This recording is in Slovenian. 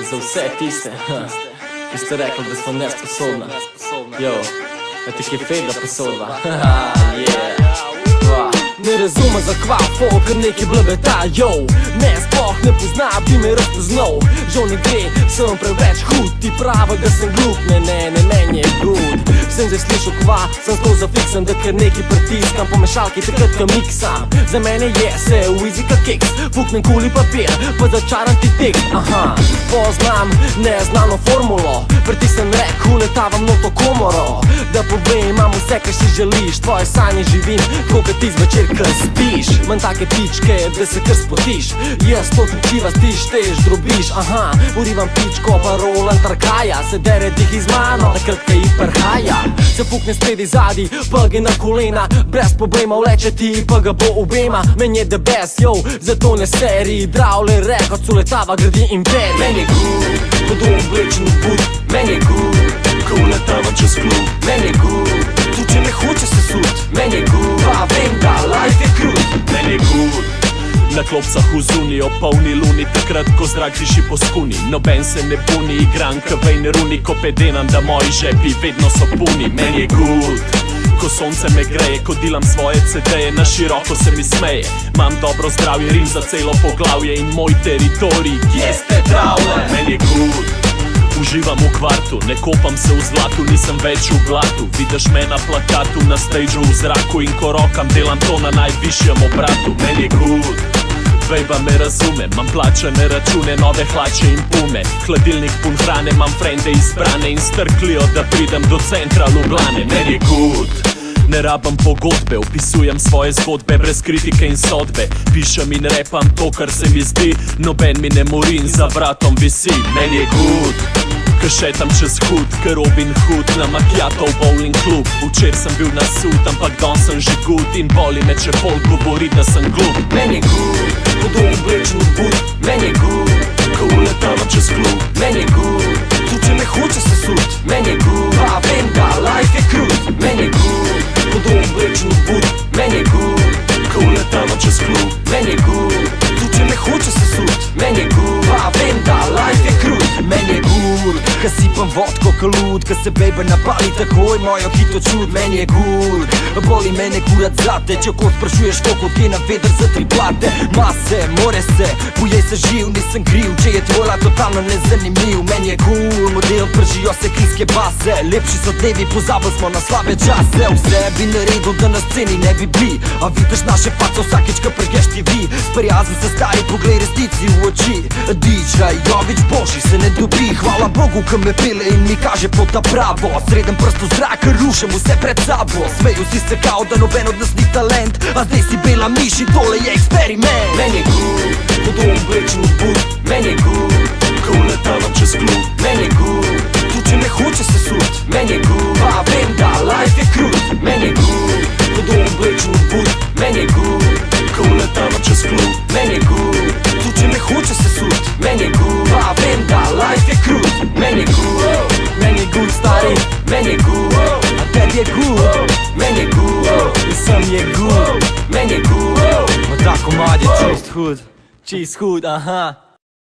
za vse tiste, ki ste rekli, da smo nesposobna. Yo, da ti je fake, da posodva. Ne razume za kva, folk neki blebeta, yo. Me sploh ne pozna, bi me razpoznal. Žal ne gre, sem preveč hud. Ti pravi, da sem glup, ne, meni je good. Sem zdaj slišal kva, sem skoro zafiksan, da ker neki pritiskam po mešalki, takrat ka miksam. Za mene je se v easy ka keks, fuknem kuli papir, pa začaran ti tekst. Poznam neznano formulo, pritisnem rek, uletavam noto komoro. Da povem, imam vse, kar si želiš, tvoje sanje živim, tako kot ti zvečer, kar spiš. Manj take pičke, da se kar spotiš, jaz to trčiva, ti šteješ, drobiš. Urivam pičko, pa rolan trkaja, se dere dih iz mano, takrat ka jih prhaja. Se fukne spredi zadi, pa ge na kolena, brez problema vleče ti, pa ga bo obema. Men je the best, yo, zato ne seri, dravle rekord, suletava gradi imperij. Meni je good, ko do oblečen v but. Meni je good, ko uletava čez klub. Meni je good, tudi če me hoče se sud. Meni je good, pa vem, da life je krut. Meni je good, na klopcah v zuni, o polni luni, takrat ko zrak diši po skuni. Noben se ne buni, igram ka vejne runi, ko pedenam, da moji žepi vedno so puni. Meni je good, ko sonce me greje, ko delam svoje CD-je, na široko se mi smeje. Mam dobro zdravje, rim za celo poglavje in moj teritorij, kje ste travle. Meni je good, uživam v kvartu, ne kopam se v zlatu, nisem več v blatu. Vidiš me na plakatu, na stageu v zraku in ko rokam, delam to na najvišjem obratu. Meni je good, bejba me razume, mam plačane račune, nove hlače in pume. Hladilnik pun hrane, mam frende izbrane in strklijo, da pridem do centra Ljubljane. Meni je good, ne rabam pogodbe, opisujem svoje zgodbe brez kritike in sodbe. Pišem in repam to, kar se mi zdi, noben mi ne mori in za vratom visi. Meni je good, ka šetam čez hud, ka Robin Hood na macchiato v bowling klub. Včer sem bil na sud, ampak don sem že good in boli me, če pol govori, da sem glup. Meni je good, ko do oblečen v but. Meni je good, ko uletava čez klub. Meni je good, tudi če me hoče se sud. Meni je good, pa vem, da life je krut. Meni je good, ko do oblečen v but. Meni je good, ko uletava čez klub. Meni je good, tudi če me hoče se sud. Meni je good, pa vem, da life je krut. Meni je good, ka sipam vodko ka lud, ka se bejba napali takoj mojo hito čud. Meni je good, boli mene kurat zate, če ko sprašuješ koliko ti na vedr za 3 plate. Mase, more se, pojej se živ, nisem kriv, če je tvola totalno nezanimiv. Meni je cool, model pržijo se klinske base, lepši so dnevi, pozabil smo na slabe čase. Vse bi naredil, da na sceni ne bi bili, a vidiš naše face vsakič, ka pregeš TV. Sprijazen se stari, poglej resnici v oči. DJ Jovič Boši se ne dobi, hvala Bogu, ka me pele in mi kaže pot ta pravo. Sreden prst v zrak, rušem vse pred sabo. Smeju si se kao, da noben od nas ni talent, a zdaj si bela miš in tole je eksperiment. Meni je good, ko do oblečen v but. Meni je good, ko uletavam čez klub. Meni je good, tudi če me hoče se sud. Meni je good, pa vem, da life je krut. Meni je good, ko do oblečen v but. Meni je good, ko uletavam čez klub. Meni je good, tudi če me hoče se sud. Meni je good, pa vem, da life je krut. Meni je good, Meni je good, stari, meni je good, a tebi je good, meni je good, vsem je good. meni je good. Ma ta komad je čist hud, aha.